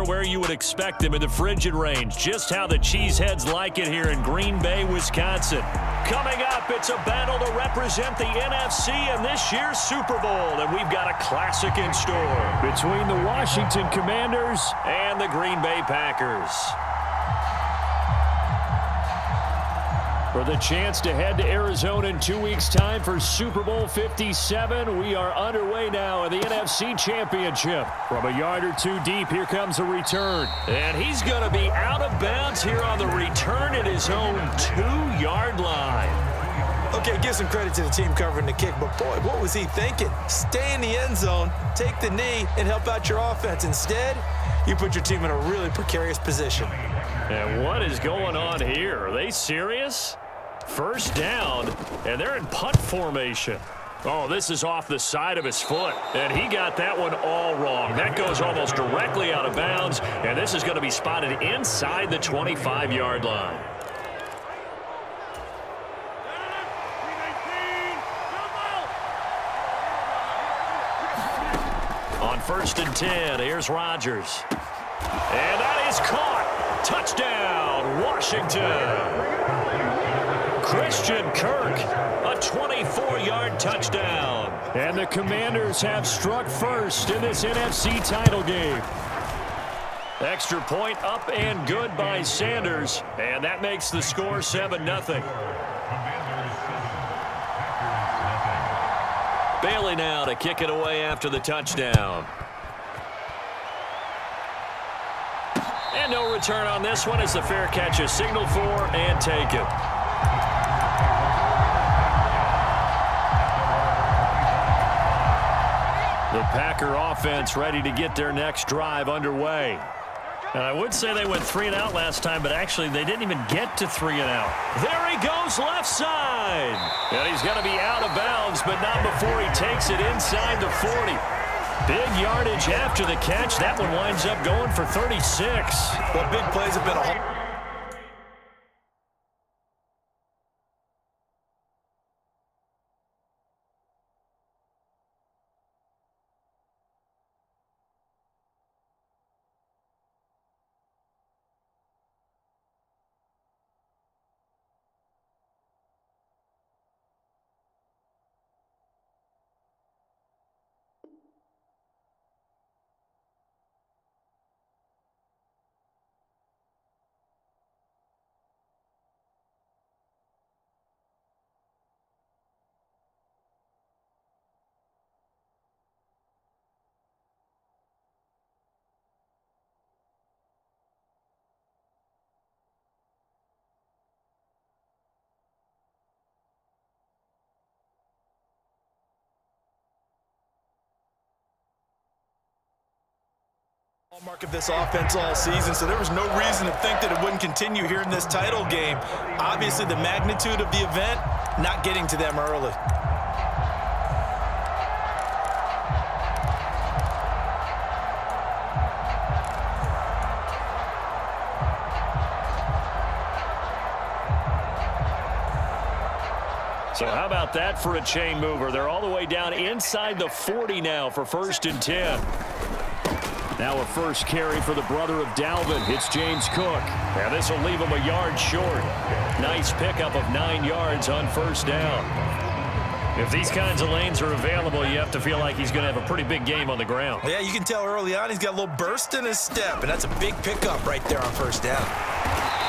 there where you would expect them in the frigid range. Just how the Cheeseheads like it here in Green Bay, Wisconsin. Coming up, it's a battle to represent the NFC in this year's Super Bowl, and we've got a classic in store between the Washington Commanders and the Green Bay Packers. For the chance to head to Arizona in 2 weeks' time for Super Bowl 57, we are underway now in the NFC Championship. From a yard or two deep, here comes a return. And he's going to be out of bounds here on the return at his own 2-yard line. Okay, give some credit to the team covering the kick, but boy, what was he thinking? Stay in the end zone, take the knee, and help out your offense. Instead, you put your team in a really precarious position. And what is going on here? Are they serious? First down, and they're in punt formation. Oh, this is off the side of his foot, and he got that one all wrong. That goes almost directly out of bounds, and this is going to be spotted inside the 25-yard line. On 1st and 10, here's Rodgers. And that is caught. Touchdown, Washington. Christian Kirk, a 24-yard touchdown. And the Commanders have struck first in this NFC title game. Extra point up and good by Sanders, and that makes the score 7-0. Bailey now to kick it away after the touchdown. And no return on this one as the fair catch is signaled for and taken. The Packer offense ready to get their next drive underway. And I would say they went 3 and out last time, but actually they didn't even get to 3 and out. There he goes left side. And he's going to be out of bounds, but not before he takes it inside the 40. Big yardage after the catch. That one winds up going for 36. Well, big plays have been a whole... hallmark of this offense all season, so there was no reason to think that it wouldn't continue here in this title game. Obviously, the magnitude of the event, not getting to them early. So how about that for a chain mover? They're all the way down inside the 40 now for 1st and 10. Now a first carry for the brother of Dalvin. It's James Cook. And this will leave him a yard short. Nice pickup of 9 yards on 1st down. If these kinds of lanes are available, you have to feel like he's going to have a pretty big game on the ground. Yeah, you can tell early on he's got a little burst in his step, and that's a big pickup right there on 1st down.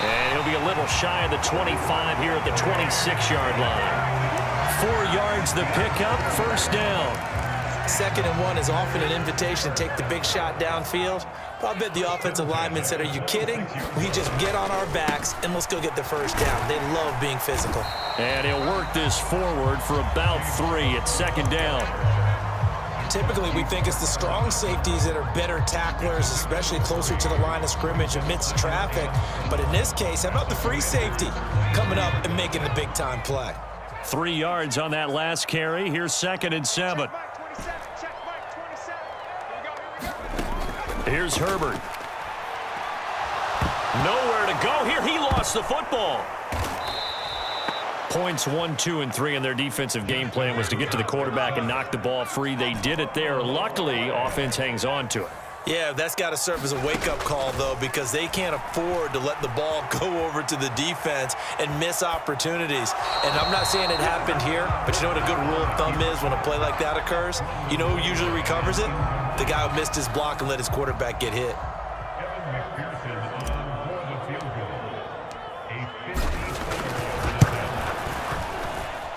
And he'll be a little shy of the 25 here at the 26-yard line. 4 yards the pickup, 1st down. 2nd and 1 is often an invitation to take the big shot downfield. But I bet the offensive lineman said, are you kidding? We just get on our backs and let's go get the 1st down. They love being physical. And he'll work this forward for about 3 at 2nd down. Typically, we think it's the strong safeties that are better tacklers, especially closer to the line of scrimmage amidst traffic. But in this case, how about the free safety coming up and making the big-time play? 3 yards on that last carry. Here's 2nd and 7. Here's Herbert. Nowhere to go here. He lost the football. Points 1, 2, and 3 in their defensive game plan was to get to the quarterback and knock the ball free. They did it there. Luckily, offense hangs on to it. Yeah, that's got to serve as a wake-up call, though, because they can't afford to let the ball go over to the defense and miss opportunities. And I'm not saying it happened here, but you know what a good rule of thumb is when a play like that occurs? You know who usually recovers it? The guy who missed his block and let his quarterback get hit.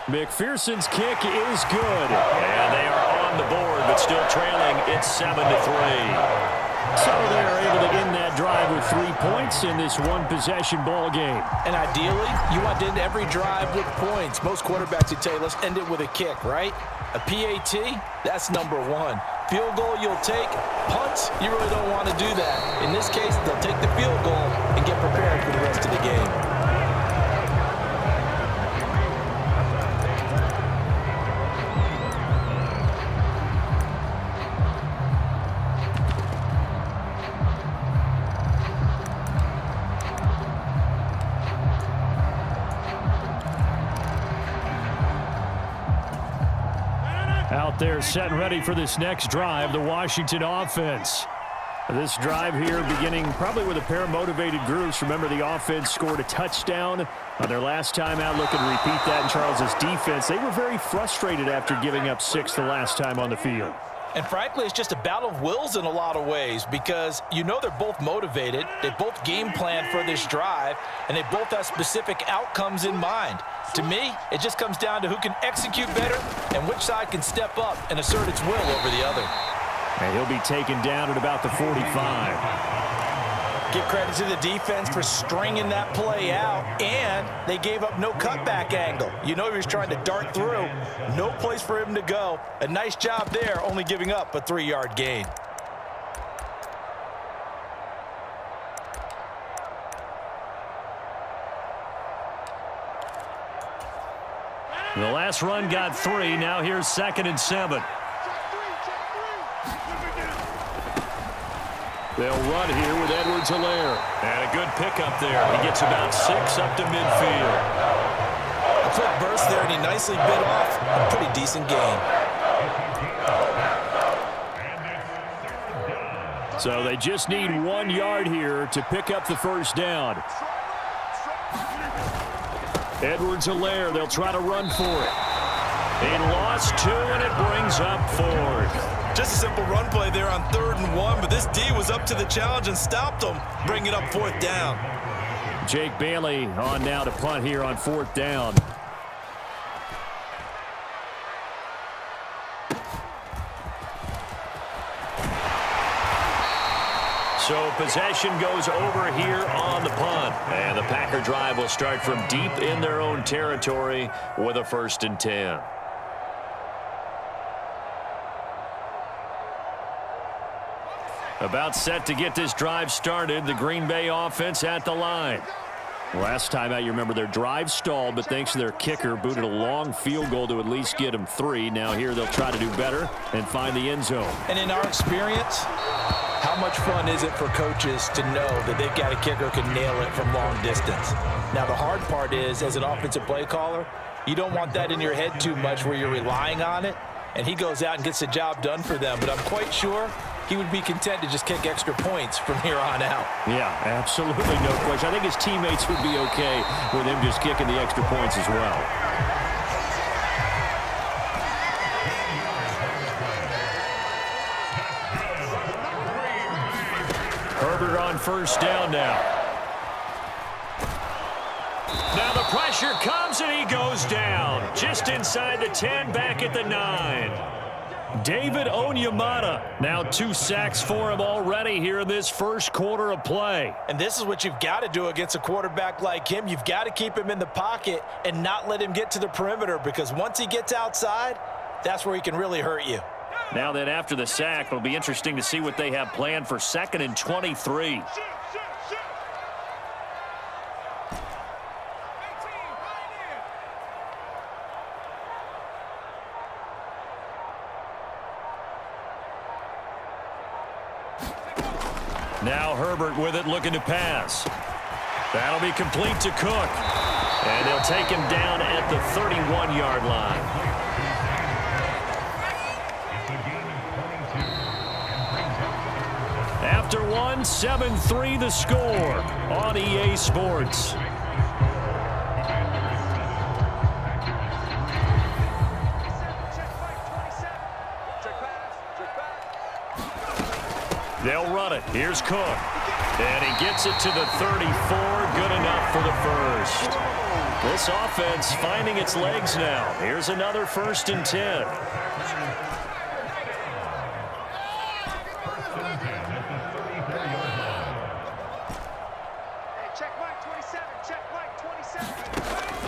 McPherson's kick is good. And they are on the board, but still trailing. It's 7-3. So they're able to end that drive with 3 points in this one-possession ball game. And ideally, you want to end every drive with points. Most quarterbacks would tell you, let's end it with a kick, right? A PAT, that's number one. Field goal you'll take. Punts, you really don't want to do that. In this case, they'll take the field goal and get prepared for the rest of the game. Out there set and ready for this next drive, the Washington offense. This drive here beginning probably with a pair of motivated groups. Remember, the offense scored a touchdown on their last time out. Looking to repeat that in Charles's defense. They were very frustrated after giving up 6 the last time on the field. And frankly, it's just a battle of wills in a lot of ways because you know they're both motivated. They both game plan for this drive, and they both have specific outcomes in mind. To me, it just comes down to who can execute better and which side can step up and assert its will over the other. And he'll be taken down at about the 45. Give credit to the defense for stringing that play out, and they gave up no cutback angle. You know he was trying to dart through. No place for him to go. A nice job there, only giving up a 3-yard gain. The last run got 3. Now here's 2nd and 7. They'll run here with Edwards-Helaire. And a good pickup there. He gets about 6 up to midfield. A quick burst there, and he nicely bit off a pretty decent gain. So they just need 1 yard here to pick up the first down. Edwards-Helaire, they'll try to run for it. He lost 2, and it brings up 4th. Just a simple run play there on 3rd and 1, but this D was up to the challenge and stopped him, bringing up 4th down. Jake Bailey on now to punt here on 4th down. So possession goes over here on the punt. And the Packer drive will start from deep in their own territory with a 1st and 10. About set to get this drive started. The Green Bay offense at the line. Last time out, you remember their drive stalled, but thanks to their kicker, booted a long field goal to at least get them 3. Now here they'll try to do better and find the end zone. And in our experience, how much fun is it for coaches to know that they've got a kicker who can nail it from long distance? Now the hard part is, as an offensive play caller, you don't want that in your head too much where you're relying on it, and he goes out and gets the job done for them. But I'm quite sure he would be content to just kick extra points from here on out. Yeah, absolutely, no question. I think his teammates would be okay with him just kicking the extra points as well. Herbert on 1st down now. Now the pressure comes and he goes down. Just inside the 10, back at the 9. David Onyemata, now 2 sacks for him already here in this first quarter of play. And this is what you've got to do against a quarterback like him. You've got to keep him in the pocket and not let him get to the perimeter, because once he gets outside, that's where he can really hurt you. Now then, after the sack, it'll be interesting to see what they have planned for 2nd and 23. Now Herbert with it, looking to pass. That'll be complete to Cook. And they'll take him down at the 31-yard line. 7-3 the score on EA Sports. They'll run it. Here's Cook. And he gets it to the 34. Good enough for the first. This offense finding its legs now. Here's another 1st and 10.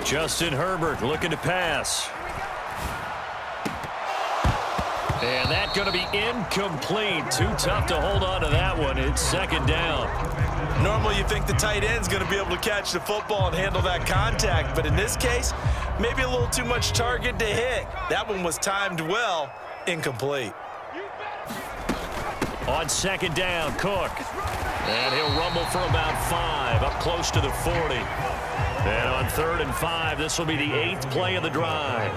Justin Herbert looking to pass. And that's going to be incomplete. Too tough to hold on to that one. It's 2nd down. Normally you think the tight end's going to be able to catch the football and handle that contact, but in this case, maybe a little too much target to hit. That one was timed well. Incomplete. On 2nd down, Cook. And he'll rumble for about 5, up close to the 40. And on 3rd and 5, this will be the 8th play of the drive.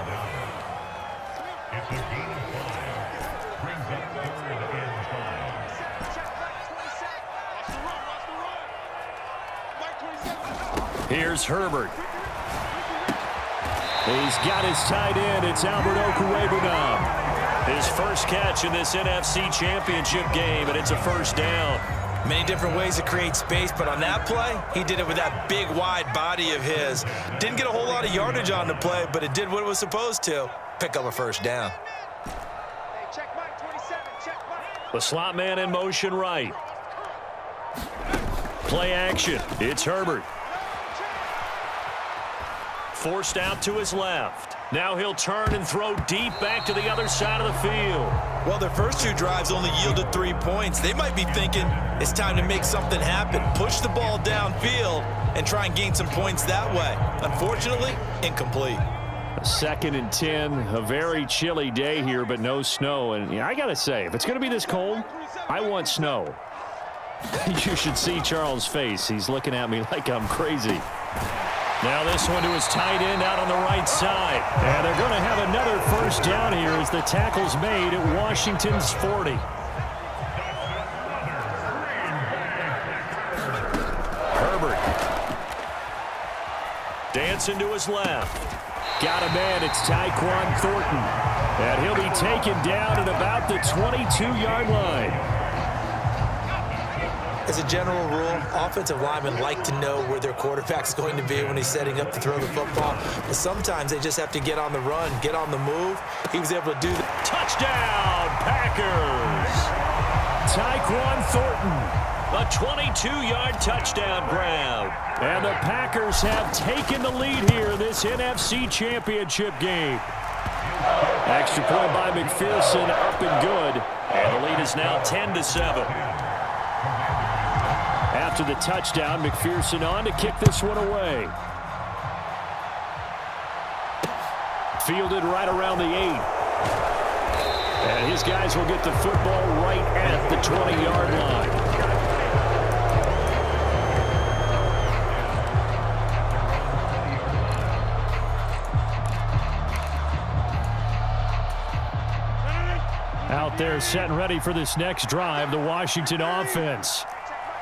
Here's Herbert. He's got his tight end. It's Albert Okwuegbunam. His first catch in this NFC Championship game, and it's a 1st down. Many different ways to create space, but on that play, he did it with that big, wide body of his. Didn't get a whole lot of yardage on the play, but it did what it was supposed to. Pick up a 1st down. The slot man in motion right. Play action. It's Herbert. Forced out to his left. Now he'll turn and throw deep back to the other side of the field. Well, their first 2 drives only yielded 3 points. They might be thinking it's time to make something happen. Push the ball downfield and try and gain some points that way. Unfortunately, incomplete. 2nd and 10, a very chilly day here, but no snow. And I got to say, if it's going to be this cold, I want snow. You should see Charles' face. He's looking at me like I'm crazy. Now this one to his tight end out on the right side. And they're going to have another 1st down here as the tackle's made at Washington's 40. Herbert. Dancing to his left. Got a man. It's Tyquan Thornton. And he'll be taken down at about the 22-yard line. As a general rule, offensive linemen like to know where their quarterback's going to be when he's setting up to throw the football. But sometimes they just have to get on the run, get on the move. He was able to do that. Touchdown, Packers! Tyquan Thornton, a 22-yard touchdown grab. And the Packers have taken the lead here in this NFC Championship game. Extra point by McPherson, up and good. And the lead is now 10-7. After the touchdown, McPherson on to kick this one away. Fielded right around the 8. And his guys will get the football right at the 20-yard line. Out there set and ready for this next drive, the Washington offense.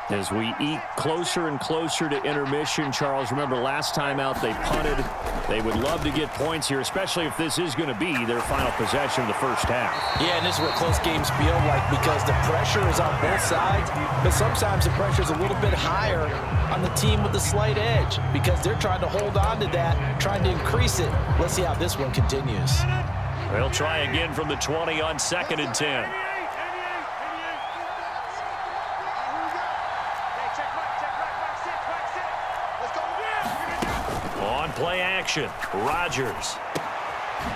As we eke closer and closer to intermission, Charles, remember last time out they punted. They would love to get points here, especially if this is going to be their final possession of the first half. Yeah, and this is what close games feel like because the pressure is on both sides, but sometimes the pressure is a little bit higher on the team with the slight edge because they're trying to hold on to that, trying to increase it. Let's see how this one continues. They'll try again from the 20 on 2nd and 10. On play action, Rodgers.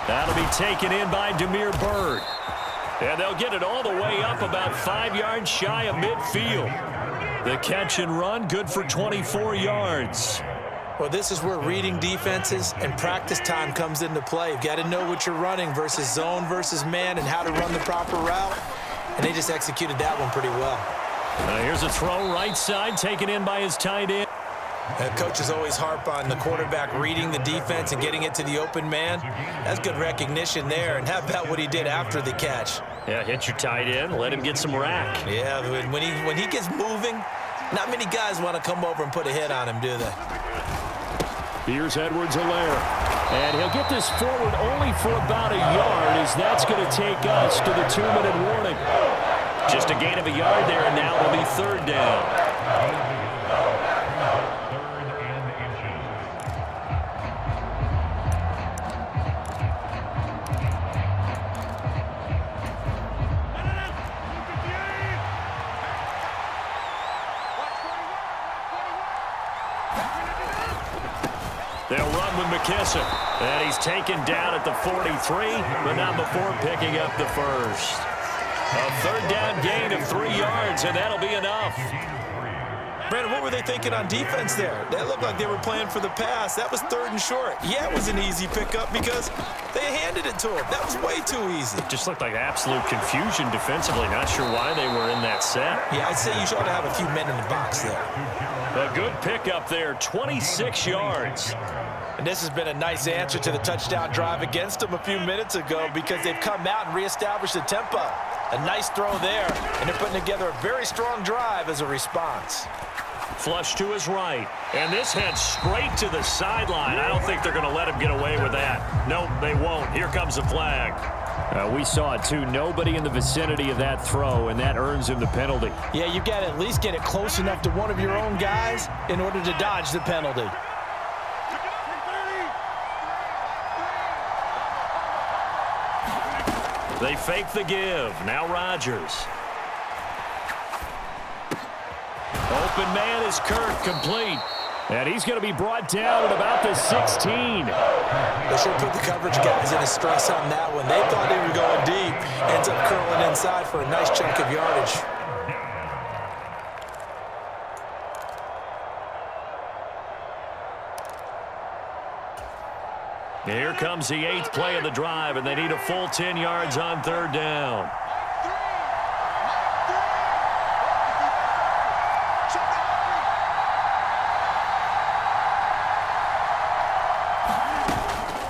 That'll be taken in by Damiere Byrd. And they'll get it all the way up about 5 yards shy of midfield. The catch and run, good for 24 yards. Well, this is where reading defenses and practice time comes into play. You've got to know what you're running versus zone versus man and how to run the proper route. And they just executed that one pretty well. Here's a throw right side, taken in by his tight end. Coaches always harp on the quarterback reading the defense and getting it to the open man. That's good recognition there. And how about what he did after the catch? Yeah, hit your tight end, let him get some rack. Yeah, when he gets moving, not many guys want to come over and put a hit on him, do they? Here's Edwards-Helaire. And he'll get this forward only for about a yard, as that's going to take us to the 2-minute warning. Just a gain of a yard there, and now it'll be 3rd down. They'll run with McKissick. And he's taken down at the 43, but not before picking up the first. A 3rd down gain of 3 yards, and that'll be enough. Brandon, what were they thinking on defense there? That looked like they were playing for the pass. That was 3rd and short. Yeah, it was an easy pickup because they handed it to him. That was way too easy. It just looked like absolute confusion defensively. Not sure why they were in that set. Yeah, I'd say you should have a few men in the box there. A good pickup there, 26 yards. And this has been a nice answer to the touchdown drive against them a few minutes ago because they've come out and reestablished the tempo. A nice throw there, and they're putting together a very strong drive as a response. Flush to his right, and this heads straight to the sideline. I don't think they're going to let him get away with that. Nope, they won't. Here comes the flag. We saw it, too. Nobody in the vicinity of that throw, and that earns him the penalty. Yeah, you've got to at least get it close enough to one of your own guys in order to dodge the penalty. They fake the give. Now Rodgers. Open man is Kirk, complete. And he's going to be brought down at about the 16. They should put the coverage guys in a stress on that one. They thought they were going deep. Ends up curling inside for a nice chunk of yardage. Here comes the 8th play of the drive, and they need a full 10 yards on 3rd down.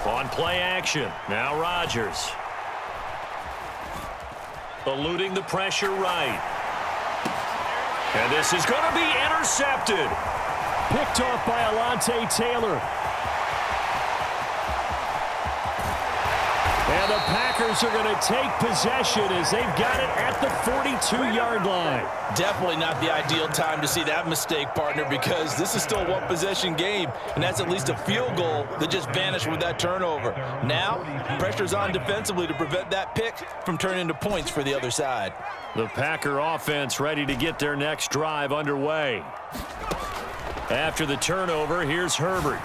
On play action, now Rodgers. Eluding the pressure right. And this is going to be intercepted. Picked off by Alontae Taylor. And the Packers are going to take possession as they've got it at the 42-yard line. Definitely not the ideal time to see that mistake, partner, because this is still a one-possession game, and that's at least a field goal that just vanished with that turnover. Now, pressure's on defensively to prevent that pick from turning into points for the other side. The Packer offense ready to get their next drive underway. After the turnover, here's Herbert.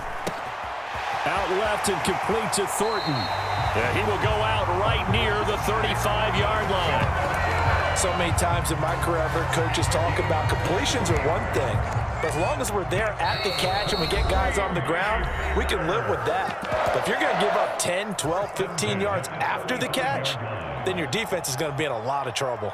Out left and complete to Thornton. Yeah, he will go out right near the 35-yard line. So many times in my career, I've heard coaches talk about completions are one thing. But as long as we're there at the catch and we get guys on the ground, we can live with that. But if you're going to give up 10, 12, 15 yards after the catch, then your defense is going to be in a lot of trouble.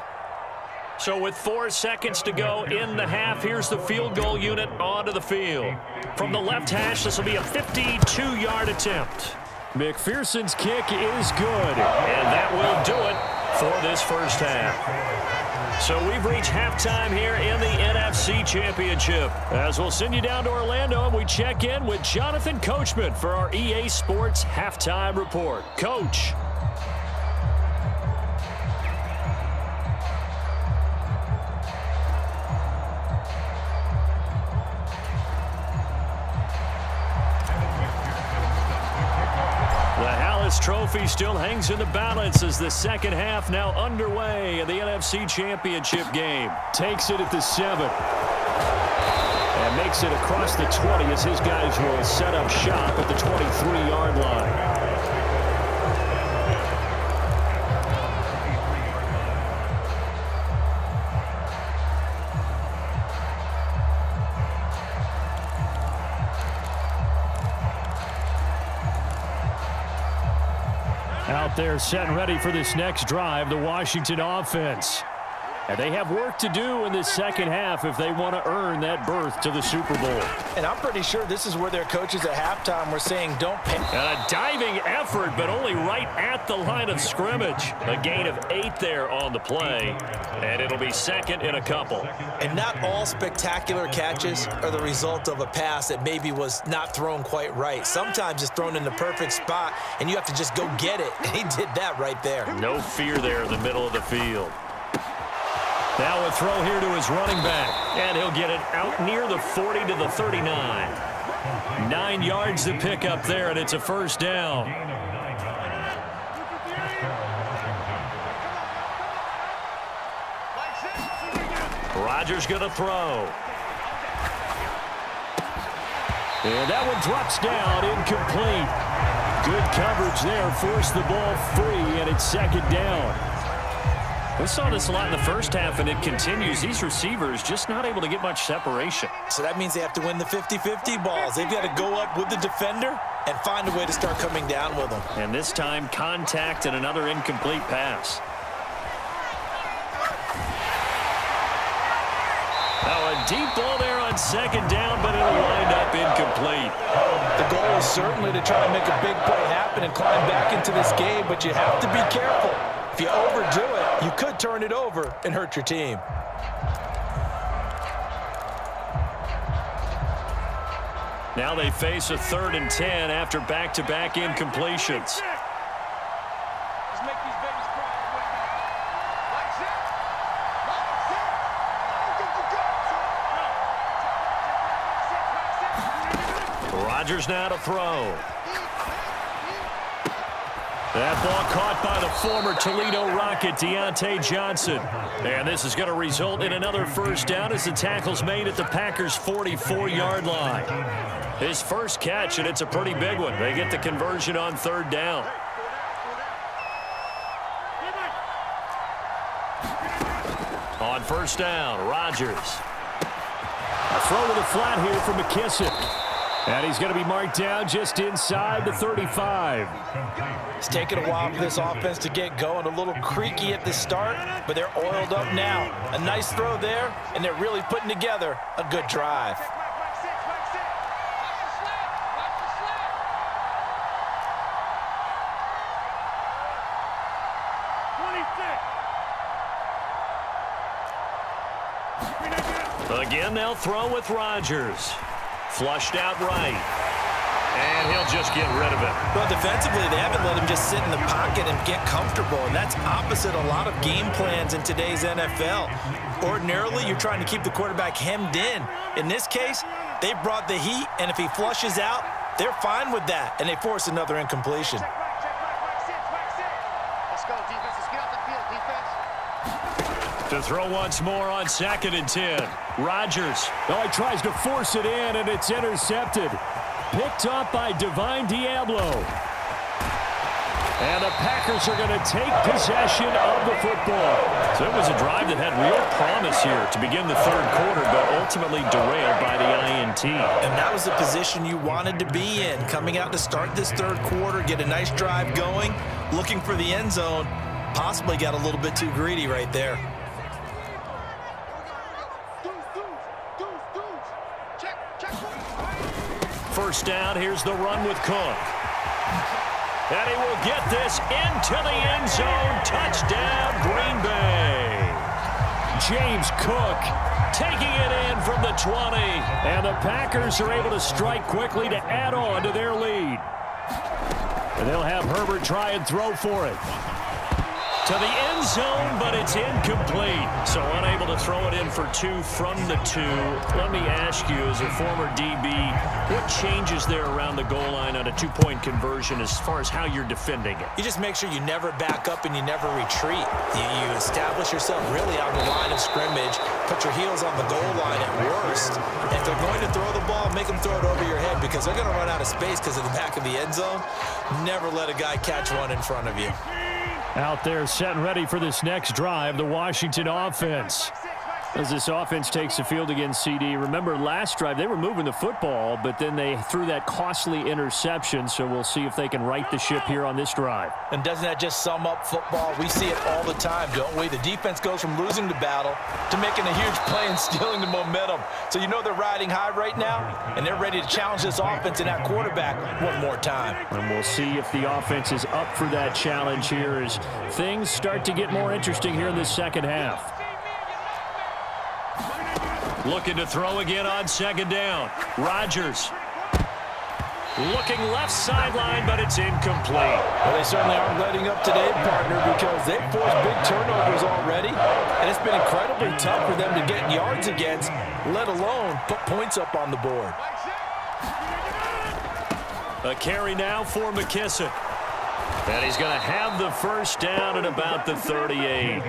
So with 4 seconds to go in the half, here's the field goal unit onto the field. From the left hash, this will be a 52-yard attempt. McPherson's kick is good, and that will do it for this first half. So we've reached halftime here in the NFC Championship. As we'll send you down to Orlando, and we check in with Jonathan Coachman for our EA Sports Halftime Report. Coach. This trophy still hangs in the balance as the second half now underway in the NFC Championship game. Takes it at the 7. And makes it across the 20 as his guys will set up shop at the 23-yard line. Out there set and ready for this next drive, the Washington offense. And they have work to do in this second half if they want to earn that berth to the Super Bowl. And I'm pretty sure this is where their coaches at halftime were saying don't pay. And a diving effort, but only right at the line of scrimmage. A gain of 8 there on the play, and it'll be second in a couple. And not all spectacular catches are the result of a pass that maybe was not thrown quite right. Sometimes it's thrown in the perfect spot, and you have to just go get it. And he did that right there. No fear there in the middle of the field. Now a throw here to his running back, and he'll get it out near the 40 to the 39. 9 yards to pick up there, and it's a first down. Rodgers going to throw. And that one drops down, incomplete. Good coverage there, forced the ball free, and it's second down. We saw this a lot in the first half, and it continues. These receivers just not able to get much separation. So that means they have to win the 50-50 balls. They've got to go up with the defender and find a way to start coming down with them. And this time, contact and another incomplete pass. Now a deep ball there on second down, but it'll wind up incomplete. The goal is certainly to try to make a big play happen and climb back into this game, but you have to be careful. If you overdo it, you could turn it over and hurt your team. Now they face a 3rd and 10 after back-to-back incompletions. Rodgers now to throw. That ball caught by the former Toledo Rocket, Deontay Johnson. And this is going to result in another first down as the tackle's made at the Packers' 44-yard line. His first catch, and it's a pretty big one. They get the conversion on 3rd down. On first down, Rodgers. A throw to the flat here for McKissick. And he's going to be marked down just inside the 35. It's taken a while for this offense to get going. A little creaky at the start, but they're oiled up now. A nice throw there, and they're really putting together a good drive. Again, they'll throw with Rodgers. Flushed out right. And he'll just get rid of it. Well, defensively, they haven't let him just sit in the pocket and get comfortable, and that's opposite a lot of game plans in today's NFL. Ordinarily, you're trying to keep the quarterback hemmed in. In this case, they brought the heat, and if he flushes out, they're fine with that, and they force another incompletion. Let's go, defense. Let's get out the field, defense. To throw once more on 2nd and 10. Rodgers. Oh, he tries to force it in, and it's intercepted. Picked up by Divine Diablo. And the Packers are going to take possession of the football. So it was a drive that had real promise here to begin the 3rd quarter, but ultimately derailed by the INT. And that was the position you wanted to be in. Coming out to start this 3rd quarter, get a nice drive going, looking for the end zone. Possibly got a little bit too greedy right there. First down, here's the run with Cook. And he will get this into the end zone. Touchdown, Green Bay. James Cook taking it in from the 20. And the Packers are able to strike quickly to add on to their lead. And they'll have Herbert try and throw for it. To the end zone, but it's incomplete. So unable to throw it in for 2 from the 2. Let me ask you, as a former DB, what changes there around the goal line on a 2-point conversion as far as how you're defending it? You just make sure you never back up and you never retreat. You establish yourself really on the line of scrimmage, put your heels on the goal line at worst. And if they're going to throw the ball, make them throw it over your head because they're going to run out of space because of the back of the end zone. Never let a guy catch one in front of you. Out there set and ready for this next drive, the Washington offense. As this offense takes the field against CD, remember last drive they were moving the football, but then they threw that costly interception, so we'll see if they can right the ship here on this drive. And doesn't that just sum up football? We see it all the time, don't we? The defense goes from losing the battle to making a huge play and stealing the momentum. So you know they're riding high right now, and they're ready to challenge this offense and that quarterback one more time. And we'll see if the offense is up for that challenge here as things start to get more interesting here in this second half. Looking to throw again on second down. Rodgers. Looking left sideline, but it's incomplete. Well, they certainly aren't letting up today, partner, because they've forced big turnovers already, and it's been incredibly tough for them to get yards against, let alone put points up on the board. A carry now for McKissick. And he's going to have the first down at about the 38.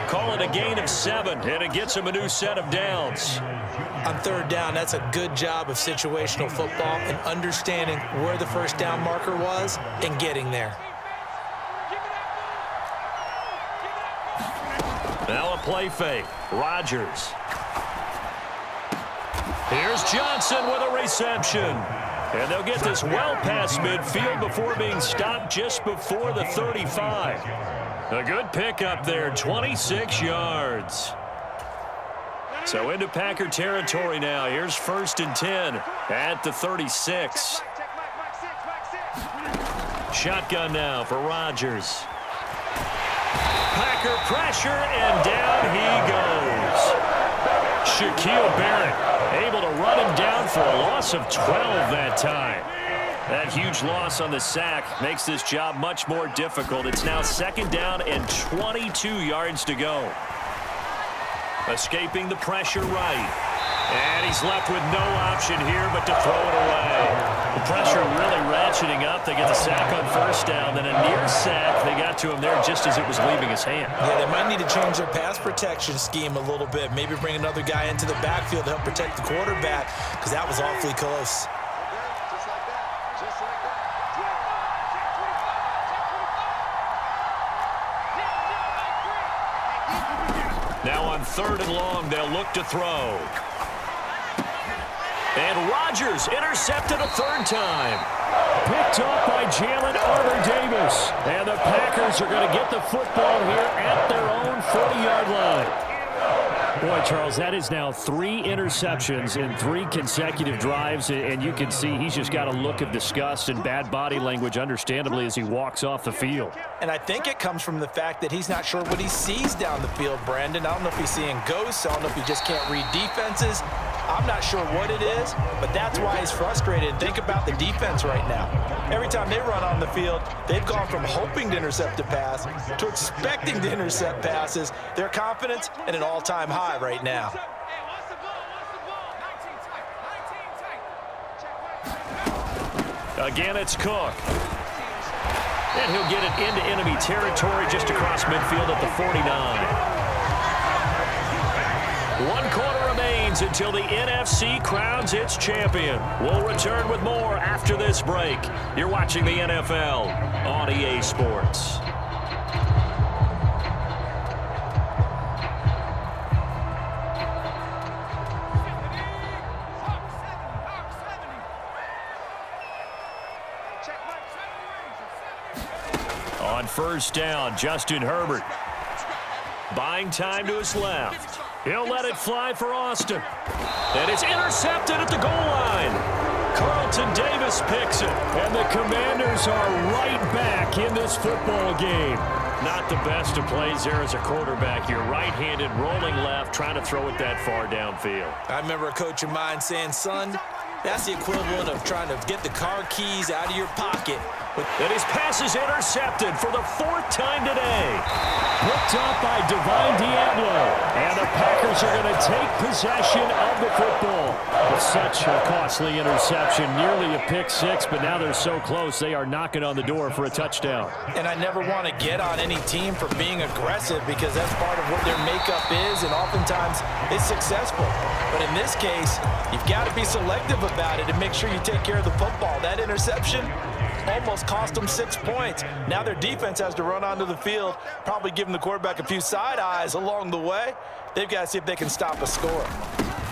Call it a gain of 7, and it gets him a new set of downs. On third down, that's a good job of situational football and understanding where the first down marker was and getting there. Now a play fake. Rodgers. Here's Johnson with a reception. And they'll get this well past midfield before being stopped just before the 35. A good pickup there, 26 yards. So into Packer territory now. Here's 1st and 10 at the 36. Shotgun now for Rodgers. Packer pressure, and down he goes. Shaquille Barrett able to run him down for a loss of 12 that time. That huge loss on the sack makes this job much more difficult. It's now 2nd down and 22 yards to go. Escaping the pressure right. And he's left with no option here but to throw it away. The pressure really ratcheting up. They get the sack on 1st down, then a near sack. They got to him there just as it was leaving his hand. Yeah, they might need to change their pass protection scheme a little bit. Maybe bring another guy into the backfield to help protect the quarterback, because that was awfully close. Now on 3rd and long, they'll look to throw. And Rodgers intercepted a 3rd time. Picked up by Jalen Armour-Davis. And the Packers are going to get the football here at their own 40-yard line. Boy, Charles, that is now 3 interceptions in 3 consecutive drives, and you can see he's just got a look of disgust and bad body language, understandably, as he walks off the field. And I think it comes from the fact that he's not sure what he sees down the field, Brandon. I don't know if he's seeing ghosts. I don't know if he just can't read defenses. I'm not sure what it is, but that's why he's frustrated. Think about the defense right now. Every time they run on the field, they've gone from hoping to intercept a pass to expecting to intercept passes. Their confidence at an all-time high right now. Again, it's Cook. And he'll get it into enemy territory just across midfield at the 49. 1 quarter remains until the NFC crowns its champion. We'll return with more after this break. You're watching the NFL on EA Sports. On 1st down, Justin Herbert. Buying time to his left. He'll let it fly for Austin. And it's intercepted at the goal line. Carlton Davis picks it. And the Commanders are right back in this football game. Not the best of plays there as a quarterback. You're right-handed, rolling left, trying to throw it that far downfield. I remember a coach of mine saying, son, that's the equivalent of trying to get the car keys out of your pocket. And his pass is intercepted for the 4th time today. Picked up by Divine Diablo. And the Packers are going to take possession of the football. But such a costly interception, nearly a pick 6, but now they're so close they are knocking on the door for a touchdown. And I never want to get on any team for being aggressive, because that's part of what their makeup is, and oftentimes it's successful. But in this case, you've got to be selective about it and make sure you take care of the football. That interception, almost cost them 6 points. Now their defense has to run onto the field, probably giving the quarterback a few side eyes along the way. They've got to see if they can stop a score.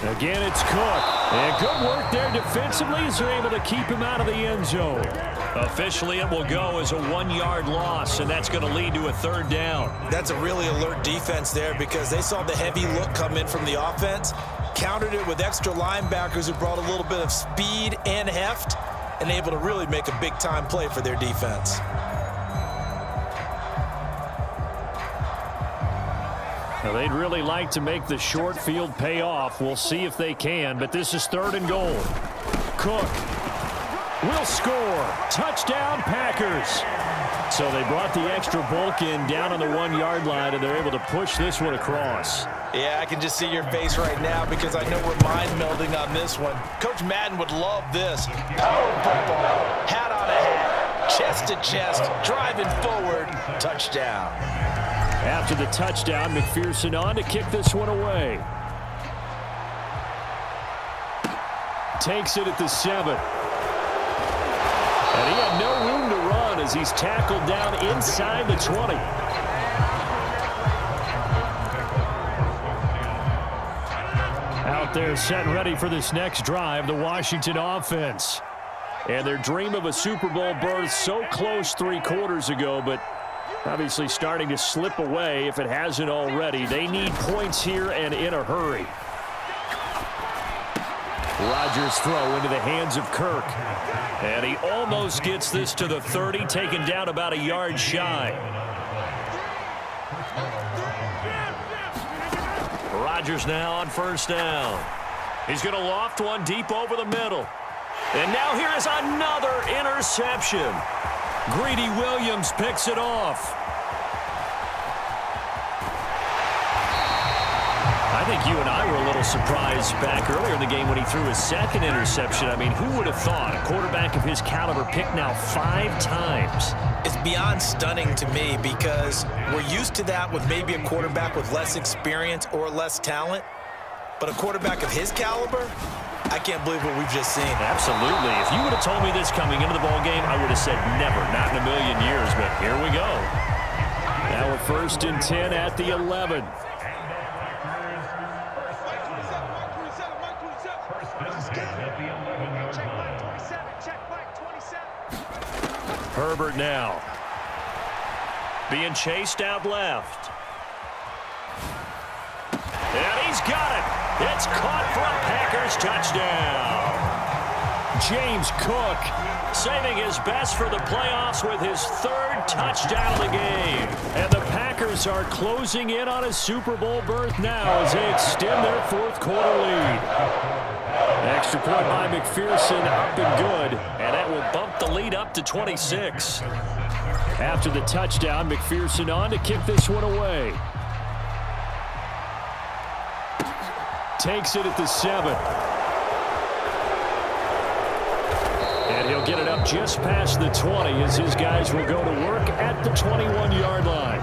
Again, it's Cook. And good work there defensively as they're able to keep him out of the end zone. Officially, it will go as a 1-yard loss, and that's going to lead to a 3rd down. That's a really alert defense there because they saw the heavy look come in from the offense, countered it with extra linebackers who brought a little bit of speed and heft, and able to really make a big-time play for their defense. Now, they'd really like to make the short field pay off. We'll see if they can, but this is 3rd and goal. Cook will score. Touchdown, Packers. So they brought the extra bulk in down on the 1-yard line, and they're able to push this one across. Yeah, I can just see your face right now because I know we're mind melding on this one. Coach Madden would love this. Power football, hat on a hat, chest to chest, driving forward, touchdown. After the touchdown, McPherson on to kick this one away. Takes it at the 7. And he had no room to run as he's tackled down inside the 20. Out there set and ready for this next drive, the Washington offense. And their dream of a Super Bowl berth so close 3 quarters ago, but obviously starting to slip away if it hasn't already. They need points here and in a hurry. Rodgers' throw into the hands of Kirk. And he almost gets this to the 30, taken down about a yard shy. Rodgers now on 1st down. He's going to loft one deep over the middle. And now here is another interception. Greedy Williams picks it off. I think you and I were a little surprised back earlier in the game when he threw his 2nd interception. I mean, who would have thought a quarterback of his caliber picked now 5 times? It's beyond stunning to me because we're used to that with maybe a quarterback with less experience or less talent. But a quarterback of his caliber, I can't believe what we've just seen. Absolutely. If you would have told me this coming into the ballgame, I would have said never, not in a million years. But here we go. Now we're 1st and 10 at the 11. Herbert now. Being chased out left. And he's got it. It's caught for a Packers touchdown. James Cook saving his best for the playoffs with his 3rd touchdown of the game. And the Packers are closing in on a Super Bowl berth now as they extend their 4th quarter lead. Extra point by McPherson, up and good, and that will bump the lead up to 26. After the touchdown, McPherson on to kick this one away. Takes it at the 7. And he'll get it up just past the 20 as his guys will go to work at the 21-yard line.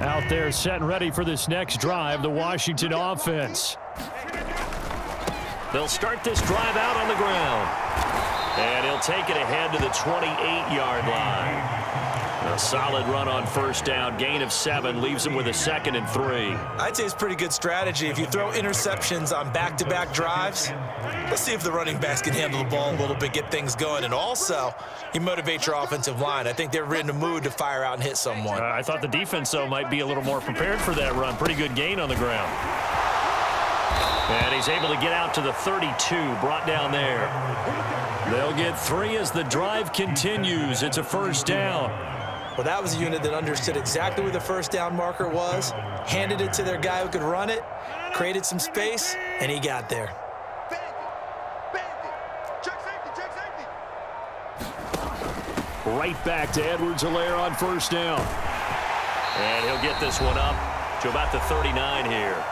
Out there set and ready for this next drive, the Washington offense. They'll start this drive out on the ground. And he'll take it ahead to the 28-yard line. A solid run on 1st down. Gain of 7 leaves him with a 2nd and 3. I'd say it's pretty good strategy. If you throw interceptions on back-to-back drives, let's see if the running backs can handle the ball a little bit, get things going. And also, you motivate your offensive line. I think they're in a mood to fire out and hit someone. I thought the defense, though, might be a little more prepared for that run. Pretty good gain on the ground. And he's able to get out to the 32, brought down there. They'll get 3 as the drive continues. It's a 1st down. Well, that was a unit that understood exactly where the 1st down marker was, handed it to their guy who could run it, created some space, and he got there. Right back to Edwards-Helaire on 1st down. And he'll get this one up to about the 39 here.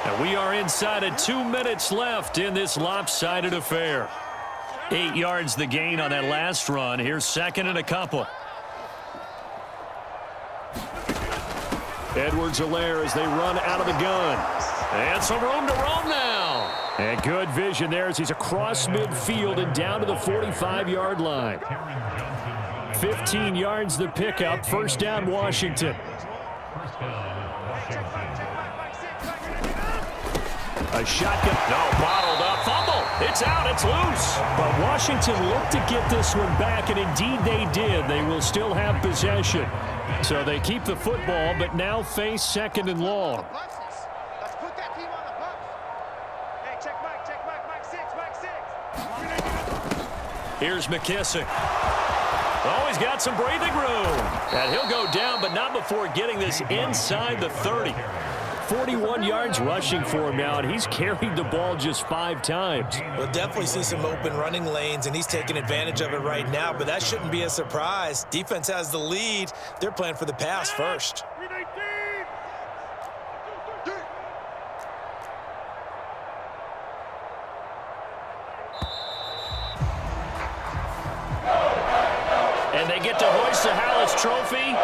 And we are inside of 2 minutes left in this lopsided affair. 8 yards the gain on that last run. Here's 2nd and a couple. Edwards-Helaire as they run out of the gun. And some room to roam now. And good vision there as he's across midfield and down to the 45-yard line. 15 yards the pickup. First down, Washington. A shotgun. No, bottled up. Fumble. It's out. It's loose. But Washington looked to get this one back, and indeed they did. They will still have possession. So they keep the football, but now face second and long. Let's put that team on the bus. Hey, check Mike 6. Here's McKissick. Oh, he's got some breathing room. And he'll go down, but not before getting this inside the 30. 41 yards rushing for him now, and he's carried the ball just 5 times. We'll definitely see some open running lanes, and he's taking advantage of it right now, but that shouldn't be a surprise. Defense has the lead. They're playing for the pass first. And they get to hoist the Hallis Trophy.